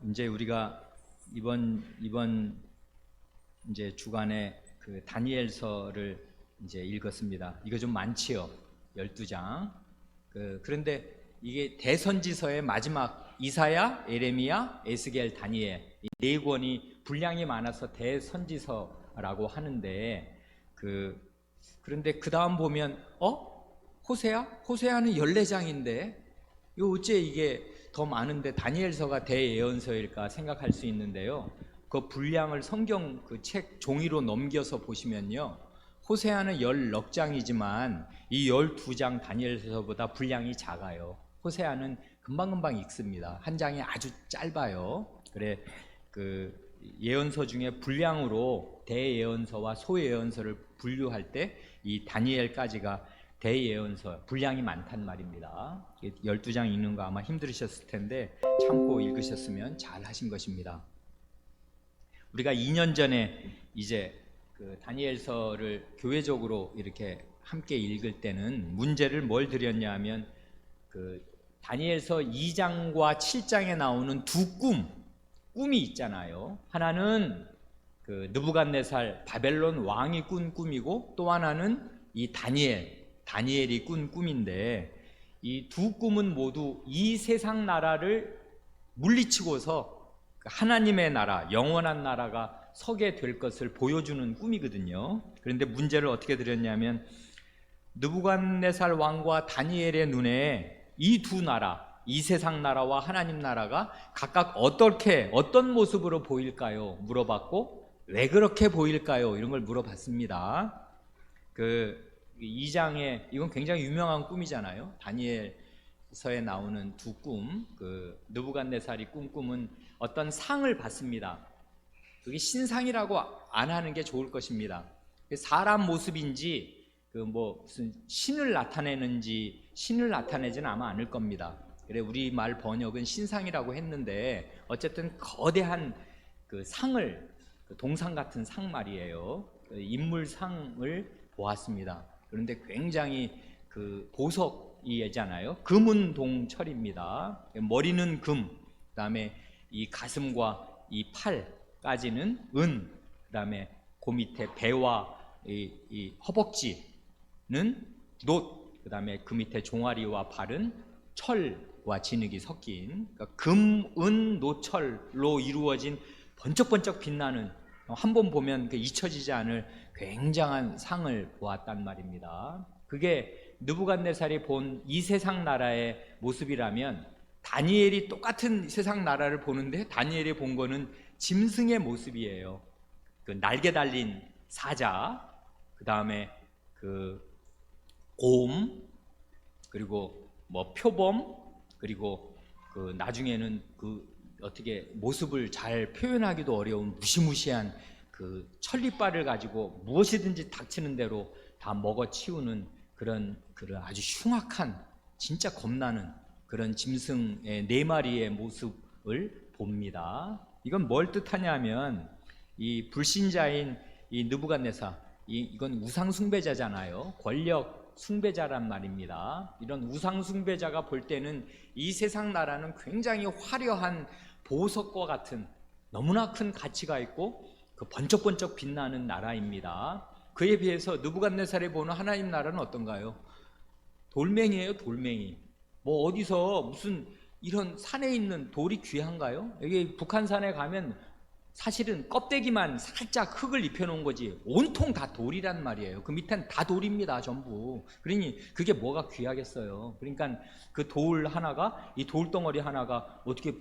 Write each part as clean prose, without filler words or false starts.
이제 우리가 이번 이제 주간에 그 다니엘서를 이제 읽었습니다. 이거 좀 많지요. 12장. 그런데 이게 대선지서의 마지막 이사야, 에레미야, 에스겔, 다니엘 이 네 권이 분량이 많아서 대선지서라고 하는데 그런데 그 다음 보면 호세아는 14장인데 이거 어째 이게 더 많은데 다니엘서가 대예언서일까 생각할 수 있는데요. 그 분량을 성경 그 책 종이로 넘겨서 보시면요, 호세아는 16장이지만 이 12장 다니엘서보다 분량이 작아요. 호세아는 금방금방 읽습니다. 한 장이 아주 짧아요. 그래 그 예언서 중에 분량으로 대예언서와 소예언서를 분류할 때 이 다니엘까지가 대예언서 분량이 많단 말입니다. 12장 읽는 거 아마 힘들으셨을 텐데 참고 읽으셨으면 잘 하신 것입니다. 우리가 2년 전에 이제 그 다니엘서를 교회적으로 이렇게 함께 읽을 때는 문제를 뭘 드렸냐 하면 그 다니엘서 2장과 7장에 나오는 두 꿈이 있잖아요. 하나는 그 느부갓네살 바벨론 왕이 꾼 꿈이고, 또 하나는 이 다니엘이 꾼 꿈인데, 이 두 꿈은 모두 이 세상 나라를 물리치고서 하나님의 나라, 영원한 나라가 서게 될 것을 보여주는 꿈이거든요. 그런데 문제를 어떻게 드렸냐면, 느부갓네살 왕과 다니엘의 눈에 이 두 나라, 이 세상 나라와 하나님 나라가 각각 어떤 모습으로 보일까요? 물어봤고, 왜 그렇게 보일까요? 이런 걸 물어봤습니다. 그 2장에 이건 굉장히 유명한 꿈이잖아요. 다니엘서에 나오는 두 꿈. 그 느부갓네살이 꾼 꿈은 어떤 상을 받습니다. 그게 신상이라고 안 하는 게 좋을 것입니다. 사람 모습인지 무슨 신을 나타내는지, 신을 나타내지는 아마 않을 겁니다. 그래 우리말 번역은 신상이라고 했는데 어쨌든 거대한 그 상을, 동상 같은 상 말이에요. 인물상을 보았습니다. 그런데 굉장히 그 보석이잖아요. 금은동철입니다. 머리는 금, 그다음에 이 가슴과 이 팔까지는 은, 그다음에 그 밑에 배와 이 허벅지는 놋, 그다음에 그 밑에 종아리와 발은 철과 진흙이 섞인, 그러니까 금, 은, 노철로 이루어진 번쩍번쩍 빛나는, 한번 보면 잊혀지지 않을 굉장한 상을 보았단 말입니다. 그게 느부갓네살이 본 이 세상 나라의 모습이라면, 다니엘이 똑같은 세상 나라를 보는데 다니엘이 본 거는 짐승의 모습이에요. 그 날개 달린 사자, 그 다음에 그 곰, 그리고 뭐 표범, 그리고 그 나중에는 그 어떻게 모습을 잘 표현하기도 어려운 무시무시한 그 천리빨을 가지고 무엇이든지 닥치는 대로 다 먹어치우는 그런 아주 흉악한, 진짜 겁나는 그런 짐승의 4마리의 모습을 봅니다. 이건 뭘 뜻하냐면, 이 불신자인 이 느부갓네살, 이건 우상 숭배자잖아요. 권력 숭배자란 말입니다. 이런 우상 숭배자가 볼 때는 이 세상 나라는 굉장히 화려한 보석과 같은 너무나 큰 가치가 있고 그 번쩍번쩍 빛나는 나라입니다. 그에 비해서 느부갓네살이 보는 하나님 나라는 어떤가요? 돌멩이에요, 돌멩이. 뭐 어디서 무슨 이런 산에 있는 돌이 귀한가요? 여기 북한산에 가면 사실은 껍데기만 살짝 흙을 입혀놓은 거지 온통 다 돌이란 말이에요. 그 밑엔 다 돌입니다, 전부. 그러니 그게 뭐가 귀하겠어요. 그러니까 그 돌 하나가, 이 돌덩어리 하나가 어떻게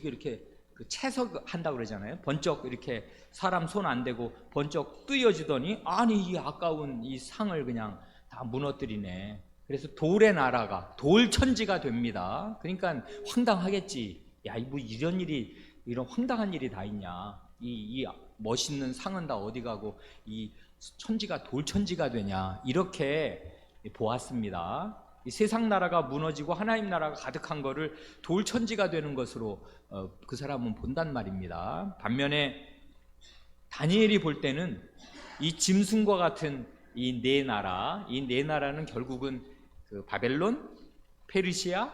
이렇게 그 채석한다고 그러잖아요. 번쩍 이렇게 사람 손 안 대고 번쩍 뜨여지더니, 아니 이 아까운 이 상을 그냥 다 무너뜨리네. 그래서 돌의 나라가 돌천지가 됩니다. 그러니까 황당하겠지. 야, 뭐 이런 황당한 일이 다 있냐. 이 멋있는 상은 다 어디 가고 이 천지가 돌천지가 되냐. 이렇게 보았습니다. 이 세상 나라가 무너지고 하나님 나라가 가득한 거를 돌천지가 되는 것으로 그 사람은 본단 말입니다. 반면에 다니엘이 볼 때는 이 짐승과 같은 이 네 나라는 결국은 그 바벨론, 페르시아,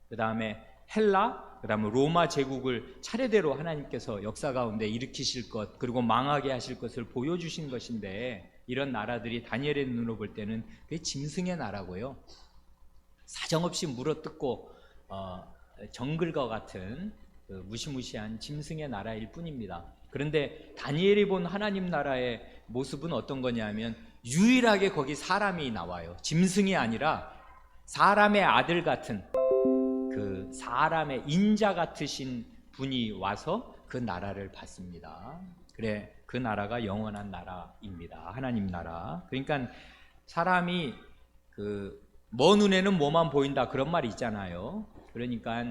그 다음에 헬라, 그다음에 로마 제국을 차례대로 하나님께서 역사 가운데 일으키실 것, 그리고 망하게 하실 것을 보여주신 것인데, 이런 나라들이 다니엘의 눈으로 볼 때는 그게 짐승의 나라고요, 사정없이 물어뜯고 정글과 같은 그 무시무시한 짐승의 나라일 뿐입니다. 그런데 다니엘이 본 하나님 나라의 모습은 어떤 거냐면, 유일하게 거기 사람이 나와요. 짐승이 아니라 사람의 아들 같은, 그 사람의 인자 같으신 분이 와서 그 나라를 받습니다. 그래, 그 나라가 영원한 나라입니다. 하나님 나라. 그러니까 사람이 먼 눈에는 뭐만 보인다, 그런 말이 있잖아요. 그러니까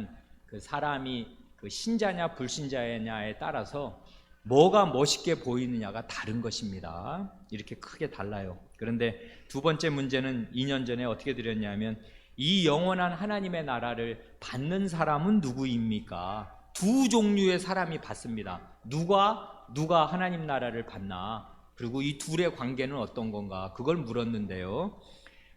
그 사람이 그 신자냐 불신자냐에 따라서 뭐가 멋있게 보이느냐가 다른 것입니다. 이렇게 크게 달라요. 그런데 두 번째 문제는 2년 전에 어떻게 드렸냐면, 이 영원한 하나님의 나라를 받는 사람은 누구입니까? 두 종류의 사람이 받습니다. 누가 하나님 나라를 받나? 그리고 이 둘의 관계는 어떤 건가? 그걸 물었는데요.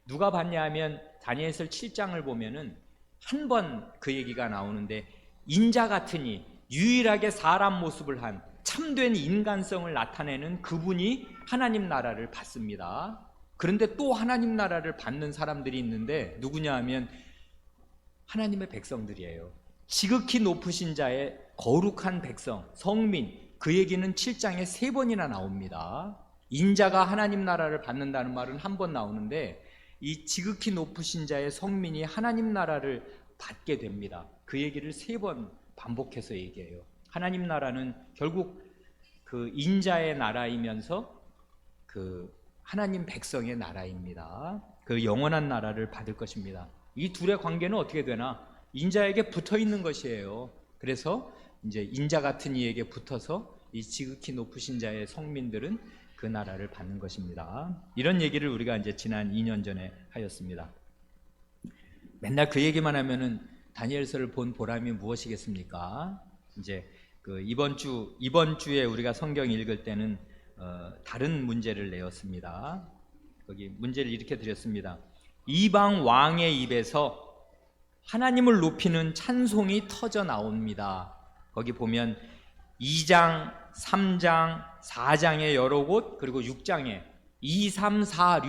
누가 받냐 하면, 다니엘서 7장을 보면은 한 번 그 얘기가 나오는데, 인자 같으니 유일하게 사람 모습을 한 참된 인간성을 나타내는 그분이 하나님 나라를 받습니다. 그런데 또 하나님 나라를 받는 사람들이 있는데, 누구냐 하면 하나님의 백성들이에요. 지극히 높으신 자의 거룩한 백성, 성민, 그 얘기는 7장에 3번이나 나옵니다. 인자가 하나님 나라를 받는다는 말은 한 번 나오는데, 이 지극히 높으신 자의 성민이 하나님 나라를 받게 됩니다. 그 얘기를 3번 반복해서 얘기해요. 하나님 나라는 결국 그 인자의 나라이면서 그 하나님 백성의 나라입니다. 그 영원한 나라를 받을 것입니다. 이 둘의 관계는 어떻게 되나? 인자에게 붙어 있는 것이에요. 그래서 이제 인자 같은 이에게 붙어서 이 지극히 높으신 자의 성민들은 그 나라를 받는 것입니다. 이런 얘기를 우리가 이제 지난 2년 전에 하였습니다. 맨날 그 얘기만 하면은 다니엘서를 본 보람이 무엇이겠습니까? 이제 그 이번 주에 우리가 성경 읽을 때는 다른 문제를 내었습니다. 거기 문제를 이렇게 드렸습니다. 이방 왕의 입에서 하나님을 높이는 찬송이 터져 나옵니다. 거기 보면 2장, 3장, 4장의 여러 곳, 그리고 6장에 2, 3, 4,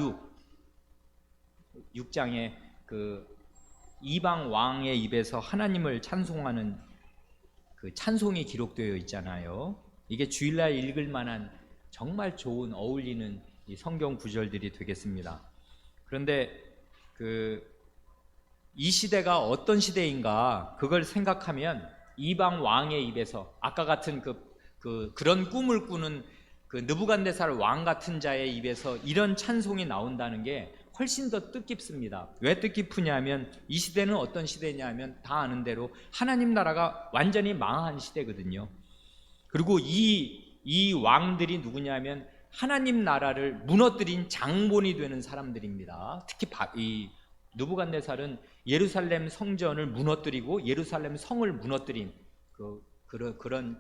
6장에 그 이방 왕의 입에서 하나님을 찬송하는 그 찬송이 기록되어 있잖아요. 이게 주일날 읽을 만한 정말 좋은, 어울리는 이 성경 구절들이 되겠습니다. 그런데 이 시대가 어떤 시대인가, 그걸 생각하면 이방 왕의 입에서 아까 같은 그런 꿈을 꾸는 그 느부갓네살 왕 같은 자의 입에서 이런 찬송이 나온다는 게 훨씬 더 뜻깊습니다. 왜 뜻깊으냐면, 이 시대는 어떤 시대냐면 다 아는 대로 하나님 나라가 완전히 망한 시대거든요. 그리고 이 왕들이 누구냐면 하나님 나라를 무너뜨린 장본이 되는 사람들입니다. 특히 이 느부갓네살은 예루살렘 성전을 무너뜨리고 예루살렘 성을 무너뜨린 그런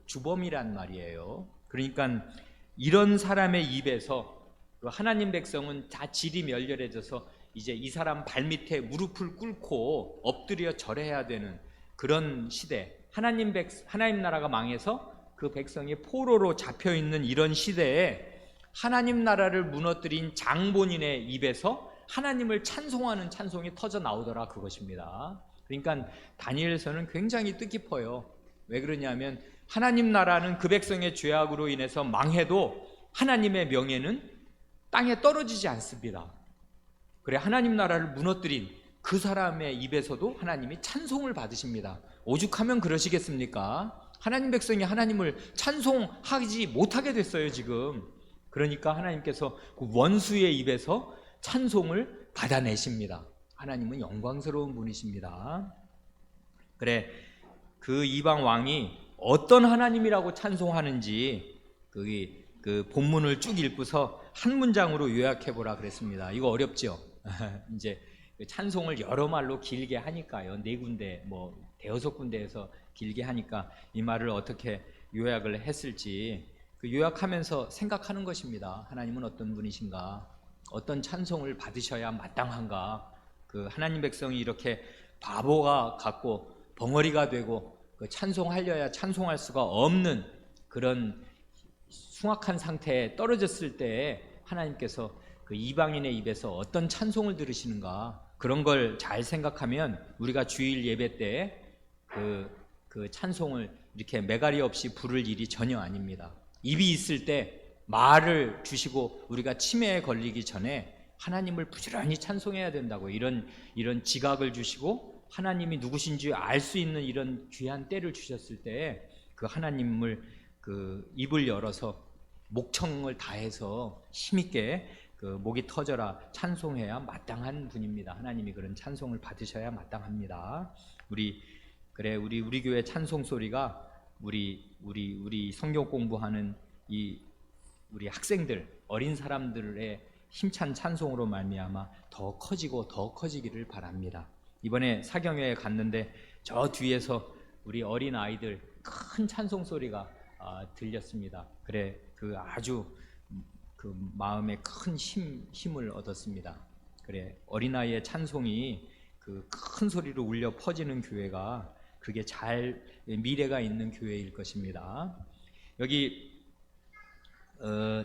주범이란 말이에요. 그러니까 이런 사람의 입에서 하나님 백성은 다 질이 멸렬해져서 이제 이 사람 발밑에 무릎을 꿇고 엎드려 절해야 되는 그런 시대, 하나님 나라가 망해서 그 백성이 포로로 잡혀 있는 이런 시대에 하나님 나라를 무너뜨린 장본인의 입에서 하나님을 찬송하는 찬송이 터져 나오더라, 그것입니다. 그러니까 다니엘서는 굉장히 뜻깊어요. 왜 그러냐면 하나님 나라는 그 백성의 죄악으로 인해서 망해도 하나님의 명예는 땅에 떨어지지 않습니다. 그래, 하나님 나라를 무너뜨린 그 사람의 입에서도 하나님이 찬송을 받으십니다. 오죽하면 그러시겠습니까? 하나님 백성이 하나님을 찬송하지 못하게 됐어요, 지금. 그러니까 하나님께서 그 원수의 입에서 찬송을 받아내십니다. 하나님은 영광스러운 분이십니다. 그래, 그 이방 왕이 어떤 하나님이라고 찬송하는지 그 본문을 쭉 읽고서 한 문장으로 요약해 보라 그랬습니다. 이거 어렵죠? 이제 찬송을 여러 말로 길게 하니까요. 4군데, 대여섯 군데에서 길게 하니까 이 말을 어떻게 요약을 했을지 그 요약하면서 생각하는 것입니다. 하나님은 어떤 분이신가? 어떤 찬송을 받으셔야 마땅한가? 그 하나님 백성이 이렇게 바보가 같고 벙어리가 되고 그 찬송하려야 찬송할 수가 없는 그런 흉악한 상태에 떨어졌을 때 하나님께서 그 이방인의 입에서 어떤 찬송을 들으시는가, 그런 걸 잘 생각하면 우리가 주일 예배 때 그 찬송을 이렇게 매가리 없이 부를 일이 전혀 아닙니다. 입이 있을 때 말을 주시고 우리가 치매에 걸리기 전에 하나님을 부지런히 찬송해야 된다고, 이런 지각을 주시고 하나님이 누구신지 알 수 있는 이런 귀한 때를 주셨을 때 그 하나님을 그 입을 열어서 목청을 다해서 힘있게 그 목이 터져라 찬송해야 마땅한 분입니다. 하나님이 그런 찬송을 받으셔야 마땅합니다. 우리 교회 찬송 소리가 우리 성경 공부하는 우리 학생들, 어린 사람들의 힘찬 찬송으로 말미암아 더 커지고 더 커지기를 바랍니다. 이번에 사경회에 갔는데 저 뒤에서 우리 어린 아이들 큰 찬송 소리가 들렸습니다. 그 아주 그 마음에 큰 힘을 얻었습니다. 어린아이의 찬송이 그 큰 소리로 울려 퍼지는 교회가 그게 미래가 있는 교회일 것입니다. 여기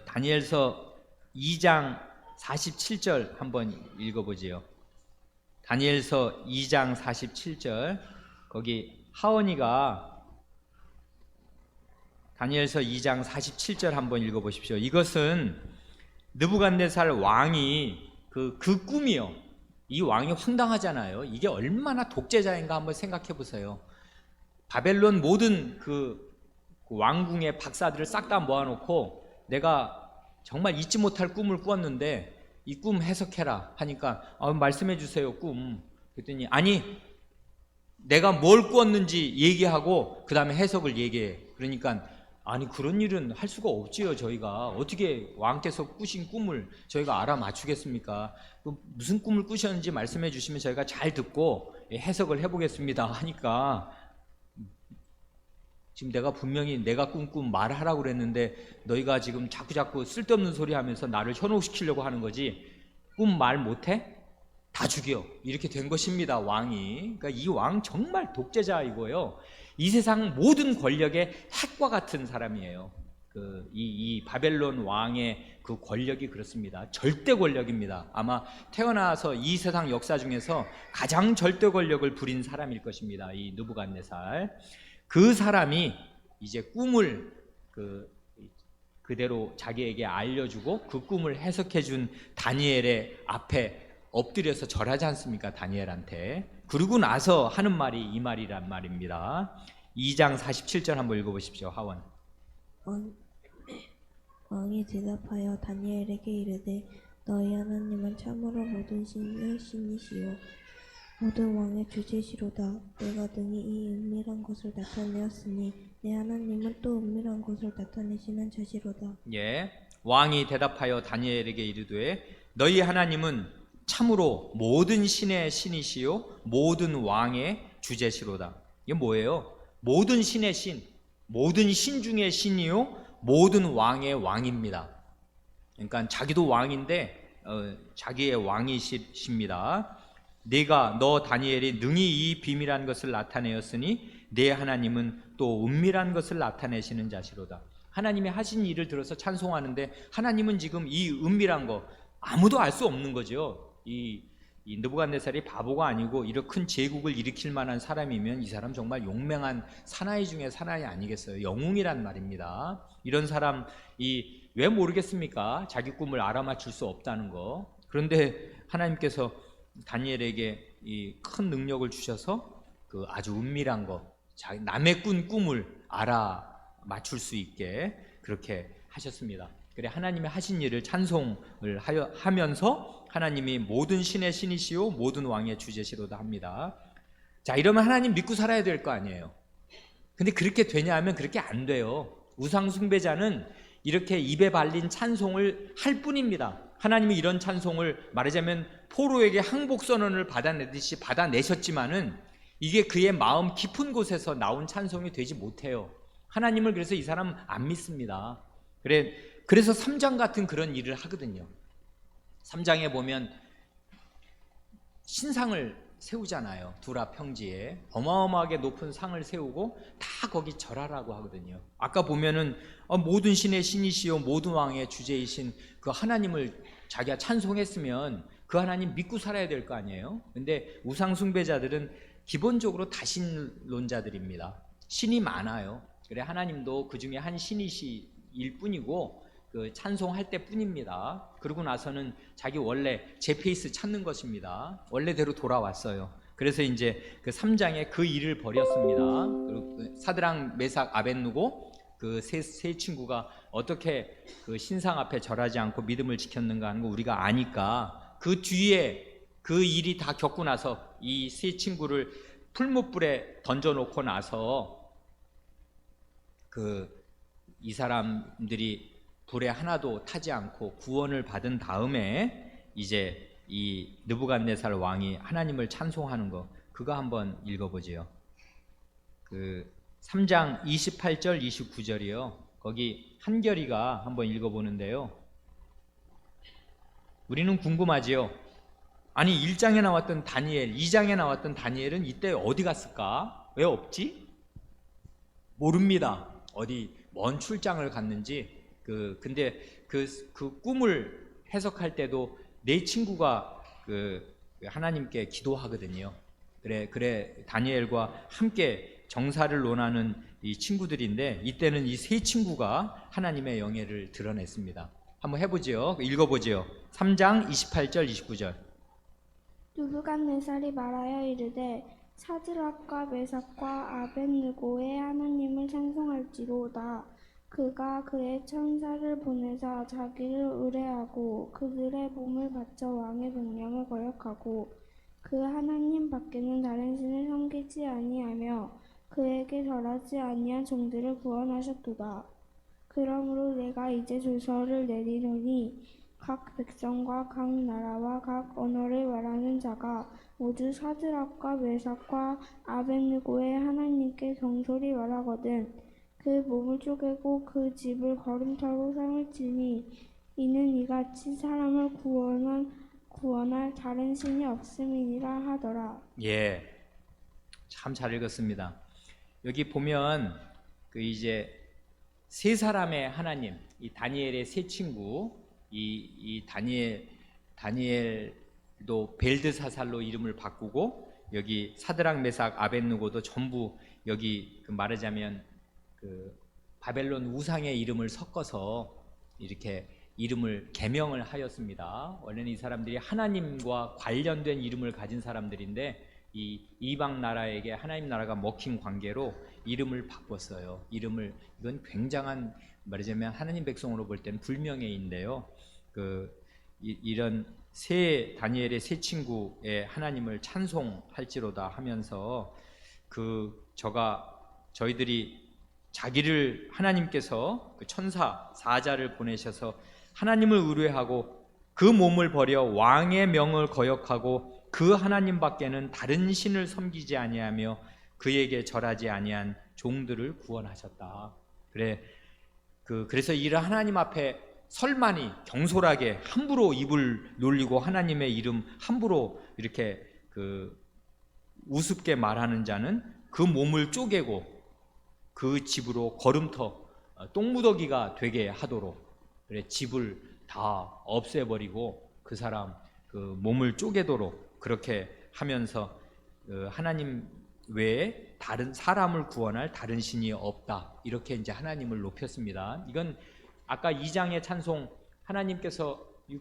다니엘서 2장 47절 한번 읽어보지요. 다니엘서 2장 47절, 거기 하원이가 다니엘서 2장 47절 한번 읽어보십시오. 이것은 느부갓네살 왕이 그 꿈이요. 이 왕이 황당하잖아요. 이게 얼마나 독재자인가 한번 생각해 보세요. 바벨론 모든 그 왕궁의 박사들을 싹 다 모아놓고 내가 정말 잊지 못할 꿈을 꾸었는데 이 꿈 해석해라 하니까 말씀해 주세요 꿈. 그랬더니 아니 내가 뭘 꾸었는지 얘기하고 그 다음에 해석을 얘기해. 그러니까 아니 그런 일은 할 수가 없지요. 저희가 어떻게 왕께서 꾸신 꿈을 저희가 알아맞추겠습니까? 무슨 꿈을 꾸셨는지 말씀해 주시면 저희가 잘 듣고 해석을 해보겠습니다 하니까, 지금 내가 분명히 내가 꿈 말하라고 그랬는데 너희가 지금 자꾸 쓸데없는 소리 하면서 나를 현혹시키려고 하는 거지, 꿈 말 못해? 다 죽여. 이렇게 된 것입니다 왕이. 그러니까 이 왕 정말 독재자이고요, 이 세상 모든 권력의 핵과 같은 사람이에요. 이 바벨론 왕의 그 권력이 그렇습니다. 절대 권력입니다. 아마 태어나서 이 세상 역사 중에서 가장 절대 권력을 부린 사람일 것입니다. 이 느부갓네살. 그 사람이 이제 꿈을 그대로 자기에게 알려주고 그 꿈을 해석해준 다니엘의 앞에 엎드려서 절하지 않습니까? 다니엘한테. 그러고 나서 하는 말이 이 말이란 말입니다. 2장 47절 한번 읽어보십시오. 하원. 왕이 대답하여 다니엘에게 이르되 너희 하나님은 참으로 모든 신의 신이시요 모든 왕의 주제시로다. 내가 능히 이 은밀한 것을 나타내었으니 내 하나님은 또 은밀한 것을 나타내시는 자시로다. 예, 왕이 대답하여 다니엘에게 이르되 너희 하나님은 참으로 모든 신의 신이시요 모든 왕의 주제시로다. 이게 뭐예요? 모든 신의 신, 모든 신 중의 신이요 모든 왕의 왕입니다. 그러니까 자기도 왕인데 자기의 왕이십니다. 너 다니엘이 능히 이 비밀한 것을 나타내었으니 내 하나님은 또 은밀한 것을 나타내시는 자시로다. 하나님이 하신 일을 들어서 찬송하는데 하나님은 지금 이 은밀한 거 아무도 알 수 없는 거죠. 이 느부갓네살이 바보가 아니고 이렇게 큰 제국을 일으킬 만한 사람이면 이 사람 정말 용맹한 사나이 중에 사나이 아니겠어요? 영웅이란 말입니다. 이런 사람이 왜 모르겠습니까? 자기 꿈을 알아맞힐 수 없다는 거. 그런데 하나님께서 다니엘에게 이 큰 능력을 주셔서 그 아주 은밀한 거, 남의 꿈을 알아맞출 수 있게 그렇게 하셨습니다. 그래, 하나님이 하신 일을 찬송을 하면서 하나님이 모든 신의 신이시요 모든 왕의 주제시로다 합니다. 자, 이러면 하나님 믿고 살아야 될 거 아니에요. 근데 그렇게 되냐 하면 그렇게 안 돼요. 우상 숭배자는 이렇게 입에 발린 찬송을 할 뿐입니다. 하나님이 이런 찬송을 말하자면 포로에게 항복 선언을 받아내듯이 받아내셨지만은 이게 그의 마음 깊은 곳에서 나온 찬송이 되지 못해요. 하나님을 그래서 이 사람 안 믿습니다. 그래서 3장 같은 그런 일을 하거든요. 3장에 보면 신상을 세우잖아요. 두라 평지에 어마어마하게 높은 상을 세우고 다 거기 절하라고 하거든요. 아까 보면은 모든 신의 신이시요 모든 왕의 주제이신 그 하나님을 자기가 찬송했으면 그 하나님 믿고 살아야 될 거 아니에요. 근데 우상 숭배자들은 기본적으로 다신론자들입니다. 신이 많아요. 그래 하나님도 그 중에 한 신이시일 뿐이고 그 찬송할 때 뿐입니다. 그러고 나서는 자기 원래 제 페이스 찾는 것입니다. 원래대로 돌아왔어요. 그래서 이제 그 3장에 그 일을 벌였습니다. 그리고 사드랑 메삭 아벳느고 그 세 친구가 어떻게 그 신상 앞에 절하지 않고 믿음을 지켰는가 하는 거 우리가 아니까 그 뒤에 그 일이 다 겪고 나서 이 세 친구를 풀무불에 던져놓고 나서 그 이 사람들이 불에 하나도 타지 않고 구원을 받은 다음에 이제 이 느부갓네살 왕이 하나님을 찬송하는 거 그거 한번 읽어보지요. 그 3장 28절 29절이요. 거기 한결이가 한번 읽어보는데요. 우리는 궁금하지요. 아니 1장에 나왔던 다니엘, 2장에 나왔던 다니엘은 이때 어디 갔을까? 왜 없지? 모릅니다. 어디 먼 출장을 갔는지. 근데 그 꿈을 해석할 때도 내 친구가 그 하나님께 기도하거든요. 그래 다니엘과 함께 정사를 논하는 이 친구들인데 이때는 이 세 친구가 하나님의 영예를 드러냈습니다. 한번 해보지요. 읽어보지요. 3장 28절 29절. 느부갓네살이 말하여 이르되 사드락과 메삭과 아벳느고의 하나님을 찬송할지로다. 그가 그의 천사를 보내사 자기를 의뢰하고 그들의 몸을 바쳐 왕의 명령을 거역하고 그 하나님 밖에는 다른 신을 섬기지 아니하며 그에게 절하지 아니한 종들을 구원하셨도다. 그러므로 내가 이제 조서를 내리노니 각 백성과 각 나라와 각 언어를 말하는 자가 모두 사드락과 메삭과 아벳느고의 하나님께 경솔히 말하거든 그 몸을 쪼개고 그 집을 거름터로 삼을지니 이는 이같이 사람을 구원할 다른 신이 없음이니라 하더라. 예, 참 잘 읽었습니다. 여기 보면 그 이제 세 사람의 하나님, 이 다니엘의 세 친구, 이 다니엘도 벨드사살로 이름을 바꾸고 여기 사드락 메삭 아벳느고도 전부 여기 말하자면 그 바벨론 우상의 이름을 섞어서 이렇게 이름을 개명을 하였습니다. 원래는 이 사람들이 하나님과 관련된 이름을 가진 사람들인데 이 이방 나라에게 하나님 나라가 먹힌 관계로 이름을 바꿨어요. 이건 굉장한 말하자면 하나님 백성으로 볼 때는 불명예인데요. 이런 다니엘의 세 친구의 하나님을 찬송할지로다 하면서 저희들이 자기를 하나님께서 그 천사 사자를 보내셔서 하나님을 의뢰하고 그 몸을 버려 왕의 명을 거역하고 그 하나님 밖에는 다른 신을 섬기지 아니하며 그에게 절하지 아니한 종들을 구원하셨다. 그래서 이를 하나님 앞에 설만이 경솔하게 함부로 입을 놀리고 하나님의 이름 함부로 이렇게 우습게 말하는 자는 그 몸을 쪼개고 그 집으로 거름터 똥무더기가 되게 하도록 집을 다 없애버리고 그 사람 몸을 쪼개도록 그렇게 하면서 하나님 외에 다른 사람을 구원할 다른 신이 없다. 이렇게 이제 하나님을 높였습니다. 이건 아까 2장의 찬송 하나님께서 이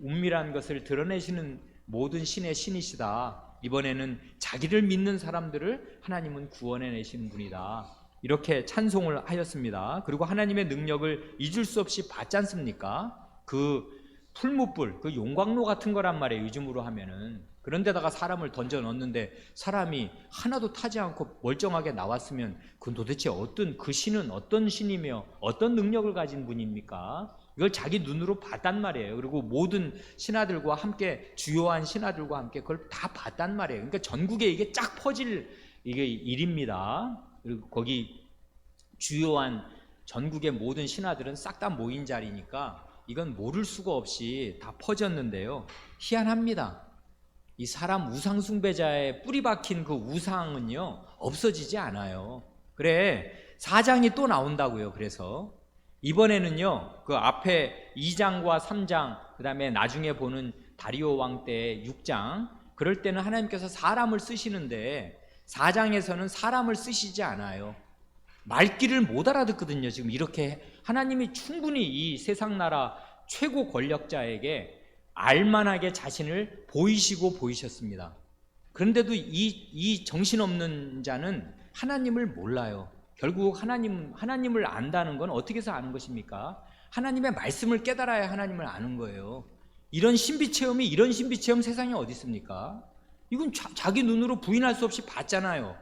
운미란 것을 드러내시는 모든 신의 신이시다. 이번에는 자기를 믿는 사람들을 하나님은 구원해내시는 분이다. 이렇게 찬송을 하였습니다. 그리고 하나님의 능력을 잊을 수 없이 받지 않습니까? 그 풀무불, 그 용광로 같은 거란 말이에요. 요즘으로 하면은. 그런데다가 사람을 던져 넣었는데 사람이 하나도 타지 않고 멀쩡하게 나왔으면 그건 도대체 그 신은 어떤 신이며 어떤 능력을 가진 분입니까? 이걸 자기 눈으로 봤단 말이에요. 그리고 모든 신하들과 함께 주요한 신하들과 함께 그걸 다 봤단 말이에요. 그러니까 전국에 이게 쫙 퍼질 이게 일입니다. 그리고 거기 주요한 전국의 모든 신하들은 싹 다 모인 자리니까 이건 모를 수가 없이 다 퍼졌는데요. 희한합니다. 이 사람 우상 숭배자의 뿌리 박힌 그 우상은요 없어지지 않아요. 그래 4장이 또 나온다고요. 그래서 이번에는요 그 앞에 2장과 3장 그다음에 나중에 보는 다리오 왕 때 6장 그럴 때는 하나님께서 사람을 쓰시는데 4장에서는 사람을 쓰시지 않아요. 말귀를 못 알아듣거든요. 지금 이렇게 하나님이 충분히 이 세상 나라 최고 권력자에게 알만하게 자신을 보이시고 보이셨습니다. 그런데도 이 정신없는 자는 하나님을 몰라요. 결국 하나님을 안다는 건 어떻게 해서 아는 것입니까? 하나님의 말씀을 깨달아야 하나님을 아는 거예요. 이런 신비 체험 세상에 어디 있습니까? 이건 자기 눈으로 부인할 수 없이 봤잖아요.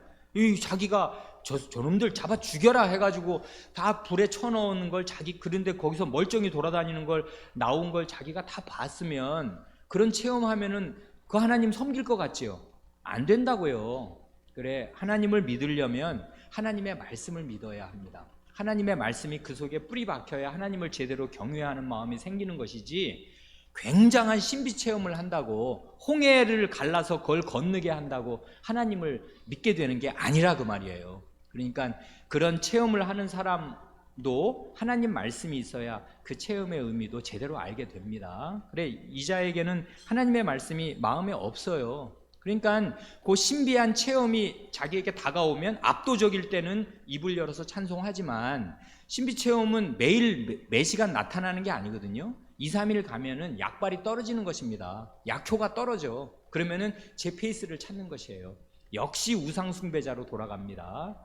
자기가 저놈들 잡아 죽여라 해가지고 다 불에 쳐넣는 걸 그런데 거기서 멀쩡히 돌아다니는 걸 나온 걸 자기가 다 봤으면 그런 체험하면은 그 하나님 섬길 것 같지요? 안 된다고요. 그래 하나님을 믿으려면 하나님의 말씀을 믿어야 합니다. 하나님의 말씀이 그 속에 뿌리 박혀야 하나님을 제대로 경외하는 마음이 생기는 것이지 굉장한 신비 체험을 한다고 홍해를 갈라서 그걸 건너게 한다고 하나님을 믿게 되는 게 아니라 그 말이에요. 그러니까 그런 체험을 하는 사람도 하나님 말씀이 있어야 그 체험의 의미도 제대로 알게 됩니다. 그래 이자에게는 하나님의 말씀이 마음에 없어요. 그러니까 그 신비한 체험이 자기에게 다가오면 압도적일 때는 입을 열어서 찬송하지만 신비 체험은 매일 매시간 나타나는 게 아니거든요. 2, 3일 가면은 약발이 떨어지는 것입니다. 약효가 떨어져. 그러면은 제 페이스를 찾는 것이에요. 역시 우상숭배자로 돌아갑니다.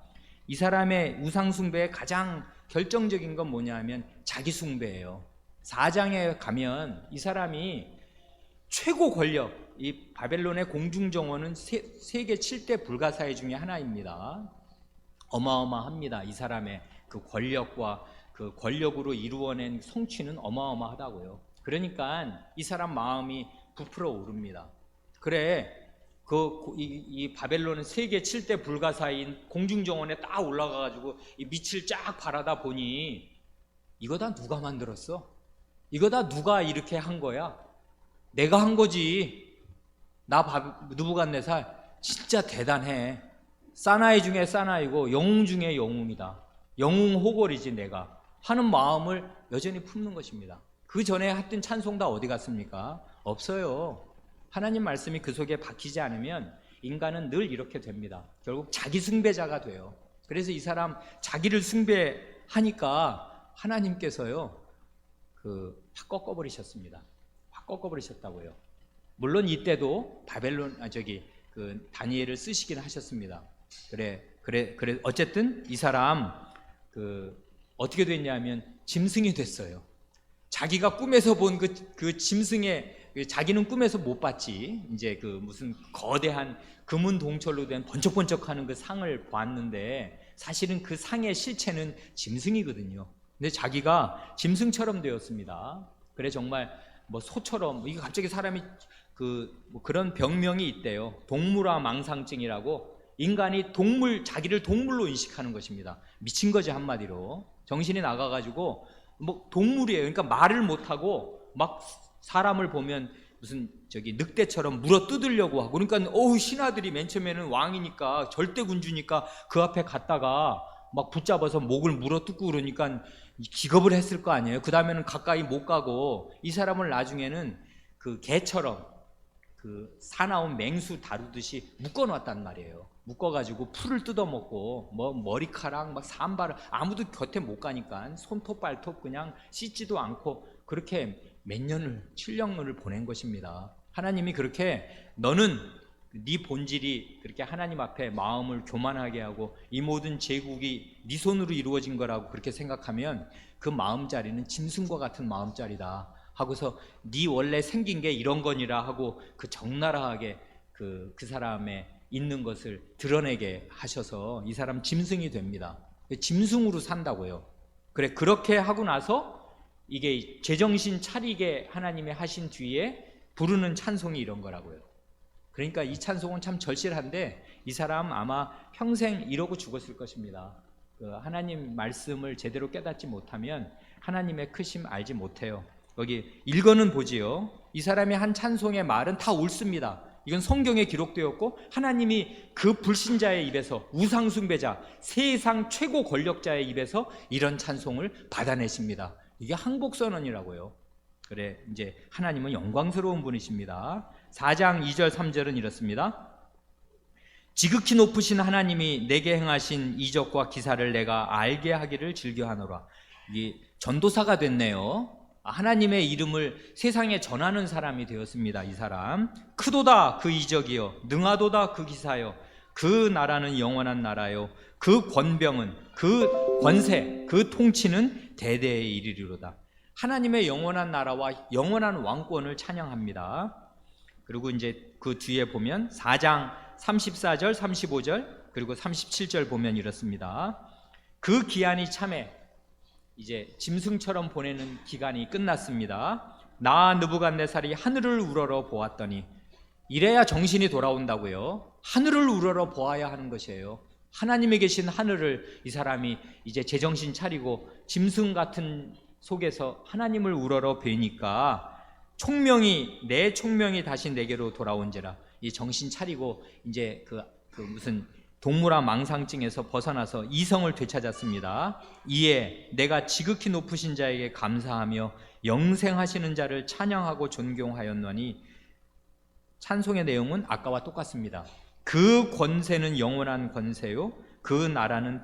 이 사람의 우상숭배의 가장 결정적인 건 뭐냐 하면 자기숭배예요. 4장에 가면 이 사람이 최고 권력, 이 바벨론의 공중정원은 세계 7대 불가사의 중에 하나입니다. 어마어마합니다. 이 사람의 그 권력과 그 권력으로 이루어낸 성취는 어마어마하다고요. 그러니까 이 사람 마음이 부풀어 오릅니다. 그래 이 바벨론은 세계 7대 불가사인 공중정원에 딱 올라가가지고 이 밑을 쫙 바라다 보니 이거 다 누가 만들었어? 이거 다 누가 이렇게 한 거야? 내가 한 거지. 느부갓네살 진짜 대단해. 사나이 중에 사나이고 영웅 중에 영웅이다. 영웅 호걸이지 내가 하는 마음을 여전히 품는 것입니다. 그 전에 했던 찬송 다 어디 갔습니까? 없어요. 하나님 말씀이 그 속에 박히지 않으면 인간은 늘 이렇게 됩니다. 결국 자기 숭배자가 돼요. 그래서 이 사람 자기를 숭배하니까 하나님께서요 확 꺾어버리셨습니다. 확 꺾어버리셨다고요. 물론 이때도 다니엘을 쓰시긴 하셨습니다. 그래 어쨌든 이 사람 어떻게 됐냐면 짐승이 됐어요. 자기가 꿈에서 본 그 짐승의 자기는 꿈에서 못 봤지. 이제 무슨 거대한 금은 동철로 된 번쩍번쩍하는 그 상을 봤는데 사실은 그 상의 실체는 짐승이거든요. 근데 자기가 짐승처럼 되었습니다. 그래 정말 소처럼 이게 갑자기 사람이 그런 병명이 있대요. 동물화 망상증이라고 인간이 자기를 동물로 인식하는 것입니다. 미친 거지 한마디로. 정신이 나가가지고 동물이에요. 그러니까 말을 못하고 막 사람을 보면 무슨 늑대처럼 물어 뜯으려고 하고 그러니까 신하들이 맨 처음에는 왕이니까 절대 군주니까 그 앞에 갔다가 막 붙잡아서 목을 물어 뜯고 그러니까 기겁을 했을 거 아니에요. 그 다음에는 가까이 못 가고 이 사람을 나중에는 개처럼 사나운 맹수 다루듯이 묶어놨단 말이에요. 묶어가지고 풀을 뜯어먹고 머리카락 막 산발을 아무도 곁에 못 가니까 손톱 발톱 그냥 씻지도 않고 그렇게 몇 년을 7년을 보낸 것입니다. 하나님이 그렇게 너는 네 본질이 그렇게 하나님 앞에 마음을 교만하게 하고 이 모든 제국이 네 손으로 이루어진 거라고 그렇게 생각하면 그 마음자리는 짐승과 같은 마음자리다 하고서 네 원래 생긴 게 이런 거니라 하고 적나라하게 그 사람의 있는 것을 드러내게 하셔서 이 사람 짐승이 됩니다. 짐승으로 산다고요. 그렇게 하고 나서 이게 제정신 차리게 하나님이 하신 뒤에 부르는 찬송이 이런 거라고요. 그러니까 이 찬송은 참 절실한데 이 사람 아마 평생 이러고 죽었을 것입니다. 하나님 말씀을 제대로 깨닫지 못하면 하나님의 크심 알지 못해요. 여기 읽어는 보지요. 이 사람이 한 찬송의 말은 다 옳습니다. 이건 성경에 기록되었고 하나님이 그 불신자의 입에서, 우상 숭배자, 세상 최고 권력자의 입에서 이런 찬송을 받아내십니다. 이게 항복선언이라고요. 그래, 이제 하나님은 영광스러운 분이십니다. 4장 2절 3절은 이렇습니다. 지극히 높으신 하나님이 내게 행하신 이적과 기사를 내가 알게 하기를 즐겨하노라. 이 전도사가 됐네요. 하나님의 이름을 세상에 전하는 사람이 되었습니다. 이 사람. 크도다 그 이적이요, 능하도다 그 기사요, 그 나라는 영원한 나라요, 그 권병은, 그 권세, 그 통치는 대대에 이르리로다. 하나님의 영원한 나라와 영원한 왕권을 찬양합니다. 그리고 이제 그 뒤에 보면 4장 34절 35절 그리고 37절 보면 이렇습니다. 그 기한이 참에 이제 짐승처럼 보내는 기간이 끝났습니다. 나 느부갓네살이 하늘을 우러러 보았더니, 이래야 정신이 돌아온다고요. 하늘을 우러러 보아야 하는 것이에요. 하나님이 계신 하늘을 이 사람이 이제 제정신 차리고 짐승 같은 속에서 하나님을 우러러 뵈니까 내 총명이 다시 내게로 돌아온지라. 이 정신 차리고 이제 그 무슨 동물화 망상증에서 벗어나서 이성을 되찾았습니다. 이에 내가 지극히 높으신 자에게 감사하며 영생하시는 자를 찬양하고 존경하였노니, 찬송의 내용은 아까와 똑같습니다. 그 권세는 영원한 권세요, 그 나라는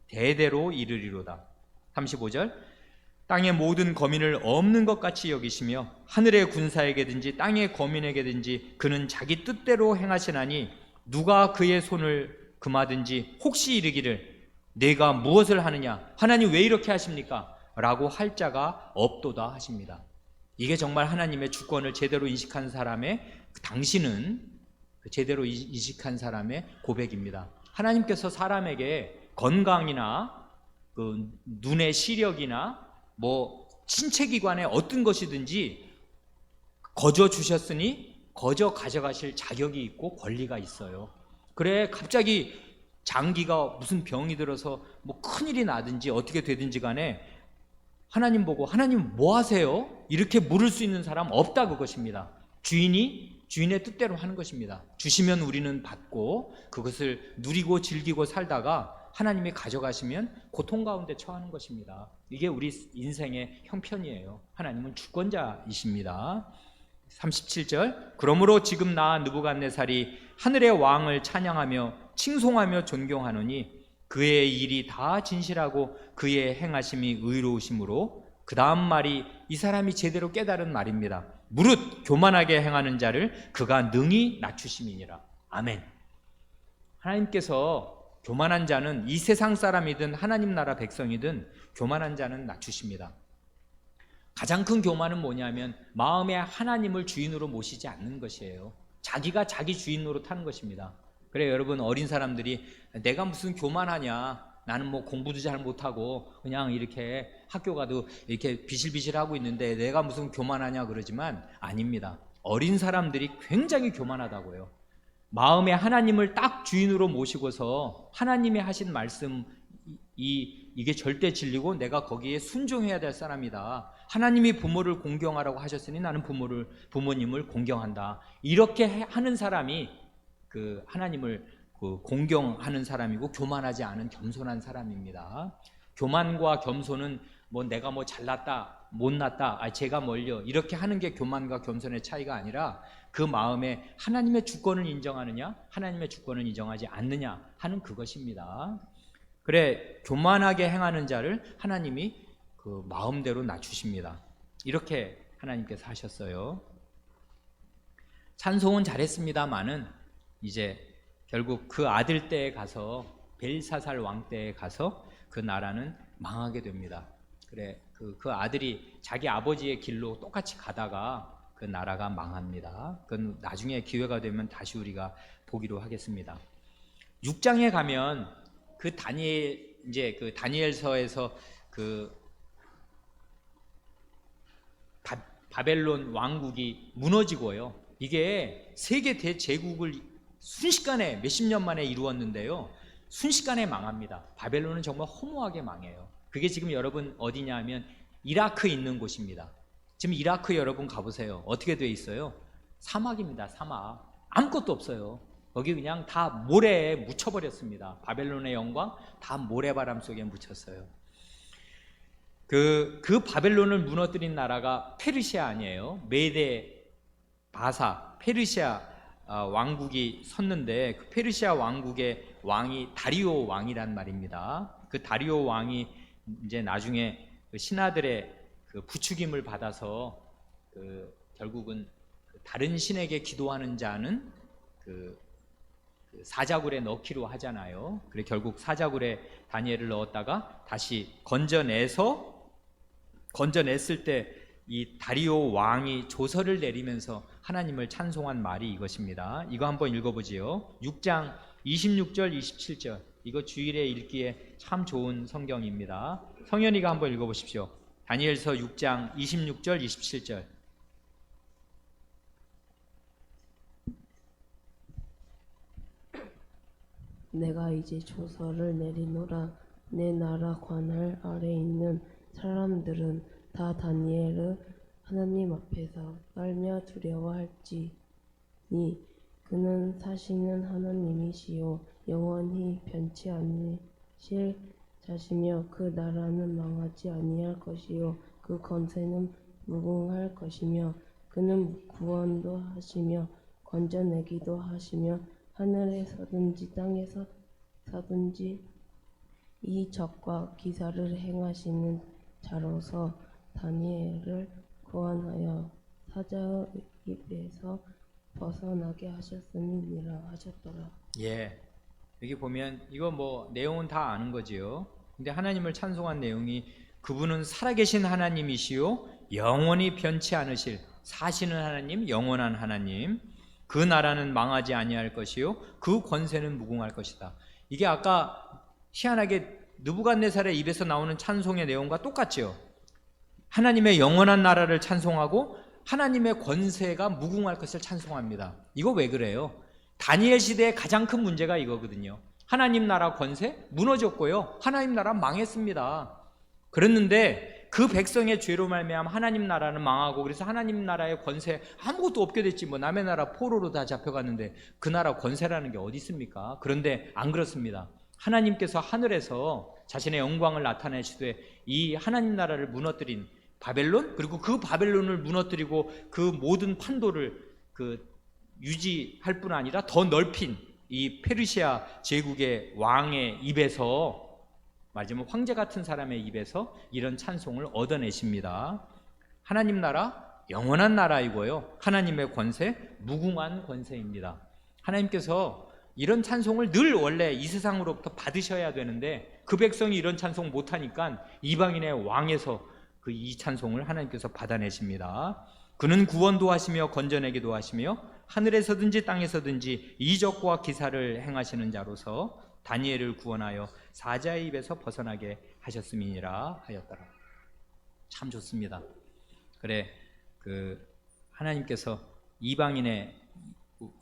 대대로 이르리로다. 35절 땅의 모든 거민을 없는 것 같이 여기시며 하늘의 군사에게든지 땅의 거민에게든지 그는 자기 뜻대로 행하시나니 누가 그의 손을 금하든지 혹시 이르기를 내가 무엇을 하느냐, 하나님 왜 이렇게 하십니까? 라고 할 자가 없도다 하십니다. 이게 정말 하나님의 주권을 제대로 인식한 사람의, 당신은 제대로 인식한 사람의 고백입니다. 하나님께서 사람에게 건강이나 그 눈의 시력이나 뭐 신체기관의 어떤 것이든지 거저 주셨으니 거저 가져가실 자격이 있고 권리가 있어요. 그래, 갑자기 장기가 무슨 병이 들어서 뭐 큰일이 나든지 어떻게 되든지 간에 하나님 보고 하나님 뭐 하세요? 이렇게 물을 수 있는 사람 없다, 그것입니다. 주인의 뜻대로 하는 것입니다. 주시면 우리는 받고 그것을 누리고 즐기고 살다가 하나님이 가져가시면 고통 가운데 처하는 것입니다. 이게 우리 인생의 형편이에요. 하나님은 주권자이십니다. 37절 그러므로 지금 나 느부갓네살이 하늘의 왕을 찬양하며 칭송하며 존경하노니 그의 일이 다 진실하고 그의 행하심이 의로우심으로, 그 다음 말이 이 사람이 제대로 깨달은 말입니다. 무릇 교만하게 행하는 자를 그가 능히 낮추심이니라. 아멘. 하나님께서 교만한 자는, 이 세상 사람이든 하나님 나라 백성이든 교만한 자는 낮추십니다. 가장 큰 교만은 뭐냐면 마음에 하나님을 주인으로 모시지 않는 것이에요. 자기가 자기 주인으로 타는 것입니다. 그래, 여러분, 어린 사람들이 내가 무슨 교만하냐, 나는 뭐 공부도 잘 못하고 그냥 이렇게 학교 가도 이렇게 비실비실하고 있는데 내가 무슨 교만하냐 그러지만 아닙니다. 어린 사람들이 굉장히 교만하다고요. 마음에 하나님을 딱 주인으로 모시고서 하나님이 하신 말씀, 이게 절대 진리고 내가 거기에 순종해야 될 사람이다. 하나님이 부모를 공경하라고 하셨으니 나는 부모님을 공경한다. 이렇게 하는 사람이 그 하나님을 공경하는 사람이고 교만하지 않은 겸손한 사람입니다. 교만과 겸손은 뭐 내가 뭐 잘났다 못났다 제가 뭘요, 이렇게 하는 게 교만과 겸손의 차이가 아니라 그 마음에 하나님의 주권을 인정하느냐 하나님의 주권을 인정하지 않느냐 하는 그것입니다. 그래, 교만하게 행하는 자를 하나님이 그 마음대로 낮추십니다. 이렇게 하나님께서 하셨어요. 찬송은 잘했습니다마는 이제 결국 그 아들 때에 가서, 벨사살 왕 때에 가서 그 나라는 망하게 됩니다. 그래, 그 아들이 자기 아버지의 길로 똑같이 가다가 그 나라가 망합니다. 그건 나중에 기회가 되면 다시 우리가 보기로 하겠습니다. 6장에 가면 그 다니엘서에서 그 바벨론 왕국이 무너지고요. 이게 세계 대제국을 순식간에 몇십 년 만에 이루었는데요. 순식간에 망합니다. 바벨론은 정말 허무하게 망해요. 그게 지금 여러분 어디냐 하면 이라크에 있는 곳입니다. 지금 이라크 여러분 가보세요. 어떻게 돼 있어요? 사막입니다. 사막. 아무것도 없어요. 거기 그냥 다 모래에 묻혀버렸습니다. 바벨론의 영광 다 모래바람 속에 묻혔어요. 그 바벨론을 무너뜨린 나라가 페르시아 아니에요. 메데 바사 페르시아 왕국이 섰는데, 그 페르시아 왕국의 왕이 다리오 왕이란 말입니다. 그 다리오 왕이 이제 나중에 그 신하들의 그 부추김을 받아서 결국은 다른 신에게 기도하는 자는 그 사자굴에 넣기로 하잖아요. 그래 결국 사자굴에 다니엘을 넣었다가 다시 건져냈을 때 이 다리오 왕이 조서를 내리면서 하나님을 찬송한 말이 이것입니다. 이거 한번 읽어보지요. 6장 26절 27절. 이거 주일에 읽기에 참 좋은 성경입니다. 성현이가 한번 읽어보십시오. 다니엘서 6장 26절 27절. 내가 이제 조서를 내리노라. 내 나라 관할 아래 있는 사람들은 다 다니엘을 하나님 앞에서 떨며 두려워할지니 그는 사시는 하나님이시요 영원히 변치 않으실 자시며 그 나라는 망하지 아니할 것이요 그 권세는 무궁할 것이며 그는 구원도 하시며 건져내기도 하시며 하늘에서든지 땅에서 서든지 이 적과 기사를 행하시는 자로서 다니엘을 구원하여 사자의 입에서 벗어나게 하셨음이니라 하셨더라. 예, 여기 보면 이거 뭐 내용은 다 아는 거지요. 근데 하나님을 찬송한 내용이 그분은 살아계신 하나님이시요 영원히 변치 않으실 사시는 하나님, 영원한 하나님, 그 나라는 망하지 아니할 것이요 그 권세는 무궁할 것이다. 이게 아까 희한하게 느부갓네살의 입에서 나오는 찬송의 내용과 똑같죠. 하나님의 영원한 나라를 찬송하고 하나님의 권세가 무궁할 것을 찬송합니다. 이거 왜 그래요? 다니엘 시대의 가장 큰 문제가 이거거든요. 하나님 나라 권세 무너졌고요, 하나님 나라 망했습니다. 그랬는데 그 백성의 죄로 말미암아 하나님 나라는 망하고, 그래서 하나님 나라의 권세 아무것도 없게 됐지. 뭐 남의 나라 포로로 다 잡혀갔는데 그 나라 권세라는 게 어디 있습니까? 그런데 안 그렇습니다. 하나님께서 하늘에서 자신의 영광을 나타내시되 이 하나님 나라를 무너뜨린 바벨론, 그리고 그 바벨론을 무너뜨리고 그 모든 판도를 유지할 뿐 아니라 더 넓힌 이 페르시아 제국의 왕의 입에서, 말하자면 황제 같은 사람의 입에서 이런 찬송을 얻어내십니다. 하나님 나라 영원한 나라이고요, 하나님의 권세 무궁한 권세입니다. 하나님께서 이런 찬송을 늘 원래 이 세상으로부터 받으셔야 되는데 그 백성이 이런 찬송 못하니까 이방인의 왕에서 이 찬송을 하나님께서 받아내십니다. 그는 구원도 하시며 건져내기도 하시며 하늘에서든지 땅에서든지 이적과 기사를 행하시는 자로서 다니엘을 구원하여 사자의 입에서 벗어나게 하셨음이니라 하였더라. 참 좋습니다. 그래, 하나님께서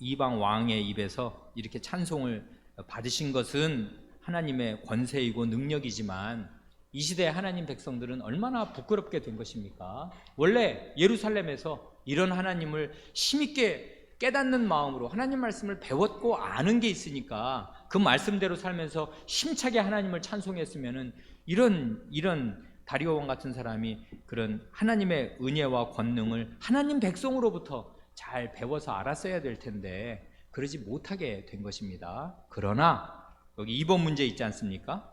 이방 왕의 입에서 이렇게 찬송을 받으신 것은 하나님의 권세이고 능력이지만 이 시대의 하나님 백성들은 얼마나 부끄럽게 된 것입니까? 원래 예루살렘에서 이런 하나님을 힘있게 깨닫는 마음으로 하나님 말씀을 배웠고 아는 게 있으니까 그 말씀대로 살면서 힘차게 하나님을 찬송했으면은 이런 다리오 왕 같은 사람이 그런 하나님의 은혜와 권능을 하나님 백성으로부터 잘 배워서 알았어야 될 텐데 그러지 못하게 된 것입니다. 그러나 여기 2번 문제 있지 않습니까?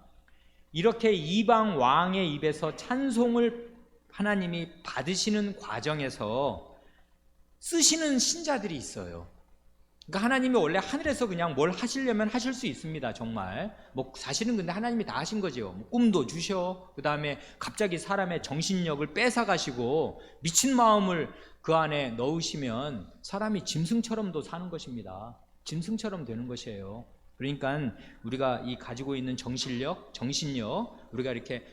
이렇게 이방 왕의 입에서 찬송을 하나님이 받으시는 과정에서 쓰시는 신자들이 있어요. 그러니까 하나님이 원래 하늘에서 그냥 뭘 하시려면 하실 수 있습니다. 정말 뭐 사실은 근데 하나님이 다 하신 거죠. 뭐 꿈도 주셔, 그 다음에 갑자기 사람의 정신력을 뺏어가시고 미친 마음을 그 안에 넣으시면 사람이 짐승처럼도 사는 것입니다. 짐승처럼 되는 것이에요. 그러니까 우리가 이 가지고 있는 정신력, 우리가 이렇게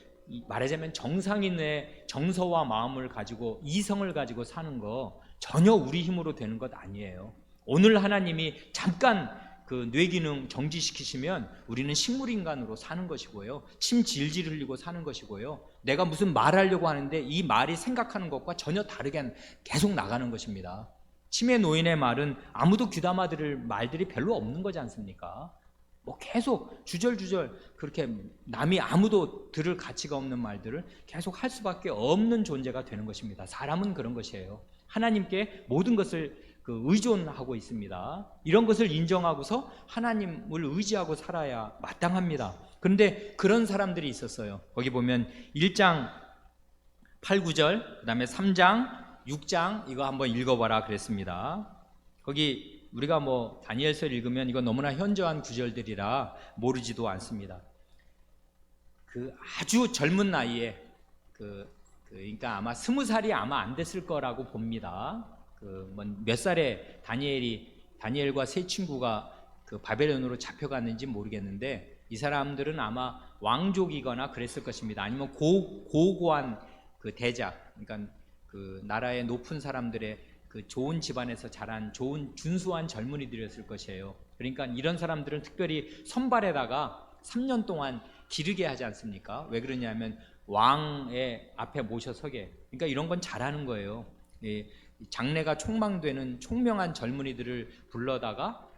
말하자면 정상인의 정서와 마음을 가지고 이성을 가지고 사는 거 전혀 우리 힘으로 되는 것 아니에요. 오늘 하나님이 잠깐 그 뇌기능 정지시키시면 우리는 식물인간으로 사는 것이고요, 침 질질 흘리고 사는 것이고요, 내가 무슨 말하려고 하는데 이 말이 생각하는 것과 전혀 다르게 계속 나가는 것입니다. 치매 노인의 말은 아무도 귀담아 들을 말들이 별로 없는 거지 않습니까? 뭐 계속 주절주절 그렇게 남이 아무도 들을 가치가 없는 말들을 계속 할 수밖에 없는 존재가 되는 것입니다. 사람은 그런 것이에요. 하나님께 모든 것을 의존하고 있습니다. 이런 것을 인정하고서 하나님을 의지하고 살아야 마땅합니다. 그런데 그런 사람들이 있었어요. 거기 보면 1장 8, 9절, 그 다음에 3장 6장 이거 한번 읽어봐라 그랬습니다. 거기 우리가 뭐 다니엘서 읽으면 이거 너무나 현저한 구절들이라 모르지도 않습니다. 아주 젊은 나이에 그러니까 아마 20살이 아마 안 됐을 거라고 봅니다. 몇 살에 다니엘과 세 친구가 바벨론으로 잡혀갔는지 모르겠는데 이 사람들은 아마 왕족이거나 그랬을 것입니다. 아니면 고고한 대작, 그러니까 나라의 높은 사람들의 좋은 집안에서 자란 좋은 준수한 젊은이들이었을 것이에요. 그러니까 이런 사람들은 특별히 선발에다가 3년 동안 기르게 하지 않습니까? 왜 그러냐면 왕의 앞에 모셔서게. 그러니까 이런 건 잘하는 거예요. 장래가 촉망되는 총명한 젊은이들을 불러다가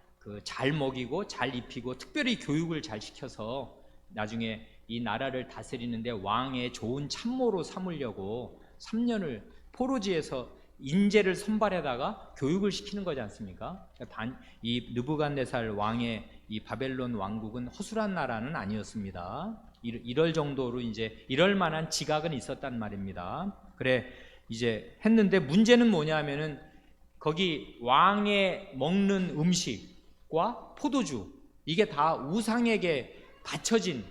잘 먹이고 잘 입히고 특별히 교육을 잘 시켜서 나중에 이 나라를 다스리는데 왕의 좋은 참모로 삼으려고 3년을 포로지에서 인재를 선발해다가 교육을 시키는 거지 않습니까? 이 느부갓네살 왕의 이 바벨론 왕국은 허술한 나라는 아니었습니다. 이럴 정도로 이제 이럴 만한 지각은 있었단 말입니다. 그래 이제 했는데 문제는 뭐냐면은 거기 왕의 먹는 음식과 포도주 이게 다 우상에게 바쳐진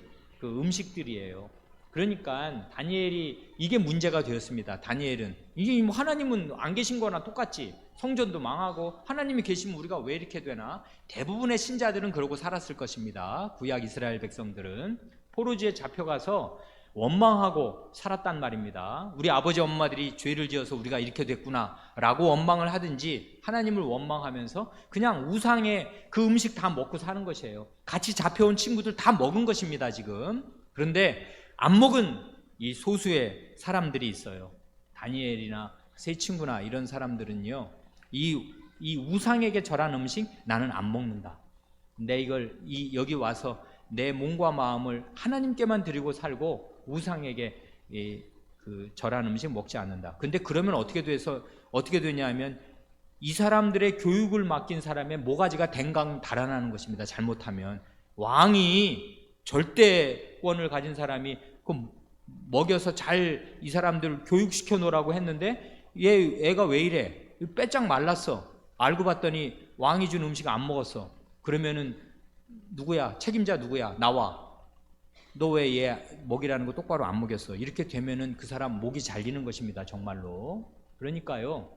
음식들이에요. 그러니까 다니엘이 이게 문제가 되었습니다. 다니엘은 이게 뭐 하나님은 안 계신 거나 똑같지. 성전도 망하고 하나님이 계시면 우리가 왜 이렇게 되나? 대부분의 신자들은 그러고 살았을 것입니다. 구약 이스라엘 백성들은 포로지에 잡혀가서 원망하고 살았단 말입니다. 우리 아버지 엄마들이 죄를 지어서 우리가 이렇게 됐구나 라고 원망을 하든지 하나님을 원망하면서 그냥 우상의 그 음식 다 먹고 사는 것이에요. 같이 잡혀온 친구들 다 먹은 것입니다 지금. 그런데 안 먹은 이 소수의 사람들이 있어요. 다니엘이나 세 친구나 이런 사람들은요, 이 우상에게 절한 음식 나는 안 먹는다. 여기 와서 내 몸과 마음을 하나님께만 드리고 살고 우상에게 절한 음식 먹지 않는다. 근데 그러면 어떻게 되냐면 이 사람들의 교육을 맡긴 사람의 모가지가 댕강 달아나는 것입니다. 잘못하면 왕이 절대권을 가진 사람이 먹여서 잘 이 사람들을 교육시켜 놓으라고 했는데 애가 왜 이래? 빼짝 말랐어. 알고 봤더니 왕이 준 음식 안 먹었어. 그러면은 누구야? 책임자 누구야? 나와. 너 왜 얘 먹이라는 거 똑바로 안 먹였어? 이렇게 되면은 그 사람 목이 잘리는 것입니다. 정말로. 그러니까요.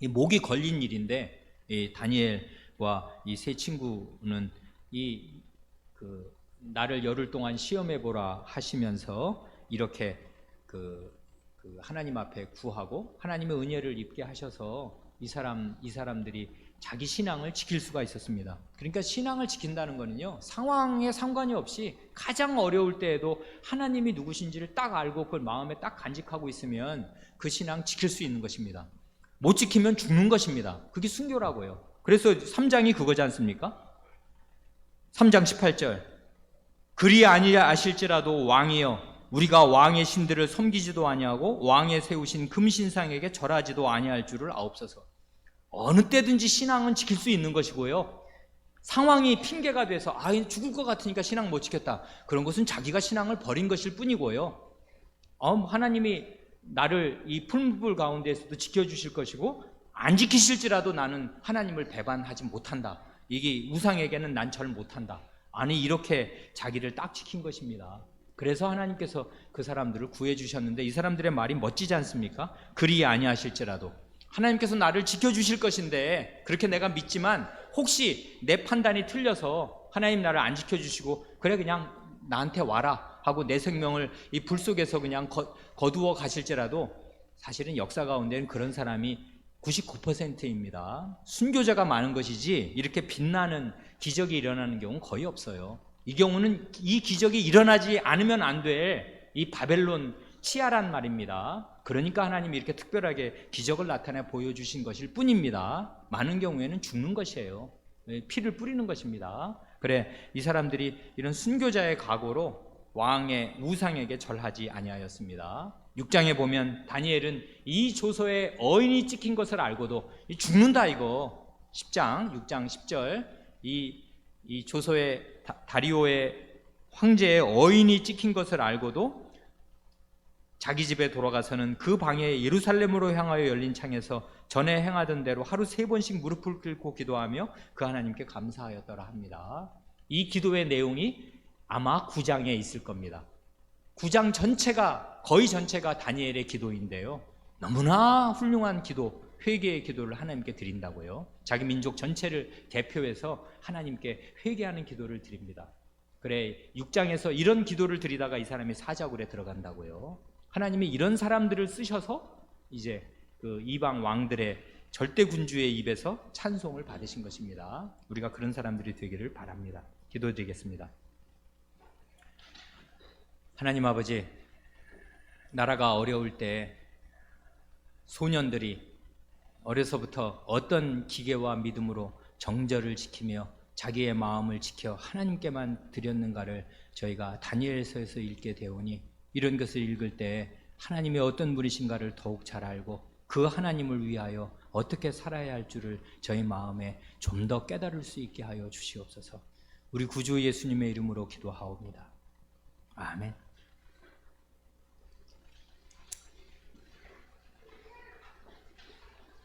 이 목이 걸린 일인데 이 다니엘과 이 세 친구는 나를 열흘 동안 시험해 보라 하시면서 이렇게 하나님 앞에 구하고 하나님의 은혜를 입게 하셔서 이 사람들이 자기 신앙을 지킬 수가 있었습니다. 그러니까 신앙을 지킨다는 거는요, 상황에 상관이 없이 가장 어려울 때에도 하나님이 누구신지를 딱 알고 그걸 마음에 딱 간직하고 있으면 그 신앙 지킬 수 있는 것입니다. 못 지키면 죽는 것입니다. 그게 순교라고요. 그래서 3장이 그거지 않습니까? 3장 18절 그리 아니하실지라도 왕이여 우리가 왕의 신들을 섬기지도 아니하고 왕의 세우신 금신상에게 절하지도 아니할 줄을 아옵소서. 어느 때든지 신앙은 지킬 수 있는 것이고요, 상황이 핑계가 돼서 죽을 것 같으니까 신앙 못 지켰다, 그런 것은 자기가 신앙을 버린 것일 뿐이고요, 하나님이 나를 이 풀무불 가운데에서도 지켜주실 것이고 안 지키실지라도 나는 하나님을 배반하지 못한다, 이게 우상에게는 난 절 못한다, 이렇게 자기를 딱 지킨 것입니다. 그래서 하나님께서 그 사람들을 구해주셨는데 이 사람들의 말이 멋지지 않습니까? 그리 아니하실지라도 하나님께서 나를 지켜주실 것인데 그렇게 내가 믿지만 혹시 내 판단이 틀려서 하나님 나를 안 지켜주시고 그래 그냥 나한테 와라 하고 내 생명을 이 불 속에서 그냥 거두어 가실지라도 사실은 역사 가운데는 그런 사람이 99%입니다. 순교자가 많은 것이지 이렇게 빛나는 기적이 일어나는 경우는 거의 없어요. 이 경우는 이 기적이 일어나지 않으면 안 될 이 바벨론 치하란 말입니다. 그러니까 하나님이 이렇게 특별하게 기적을 나타내 보여주신 것일 뿐입니다. 많은 경우에는 죽는 것이에요. 피를 뿌리는 것입니다. 그래, 이 사람들이 이런 순교자의 각오로 왕의 우상에게 절하지 아니하였습니다. 6장에 보면 다니엘은 이 조서에 어인이 찍힌 것을 알고도 죽는다 이거. 10장 6장 10절 이 조서에 다리오의 황제의 어인이 찍힌 것을 알고도 자기 집에 돌아가서는 그 방에 예루살렘으로 향하여 열린 창에서 전에 행하던 대로 하루 3번씩 무릎을 꿇고 기도하며 그 하나님께 감사하였더라 합니다. 이 기도의 내용이 아마 9장에 있을 겁니다. 9장 전체가 거의 전체가 다니엘의 기도인데요. 너무나 훌륭한 기도, 회개의 기도를 하나님께 드린다고요. 자기 민족 전체를 대표해서 하나님께 회개하는 기도를 드립니다. 그래, 6장에서 이런 기도를 드리다가 이 사람이 사자굴에 들어간다고요. 하나님이 이런 사람들을 쓰셔서 이제 그 이방 왕들의 절대 군주의 입에서 찬송을 받으신 것입니다. 우리가 그런 사람들이 되기를 바랍니다. 기도드리겠습니다. 하나님 아버지, 나라가 어려울 때 소년들이 어려서부터 어떤 기계와 믿음으로 정절을 지키며 자기의 마음을 지켜 하나님께만 드렸는가를 저희가 다니엘서에서 읽게 되오니 이런 것을 읽을 때 하나님이 어떤 분이신가를 더욱 잘 알고 그 하나님을 위하여 어떻게 살아야 할 줄을 저희 마음에 좀 더 깨달을 수 있게 하여 주시옵소서. 우리 구주 예수님의 이름으로 기도하옵니다. 아멘.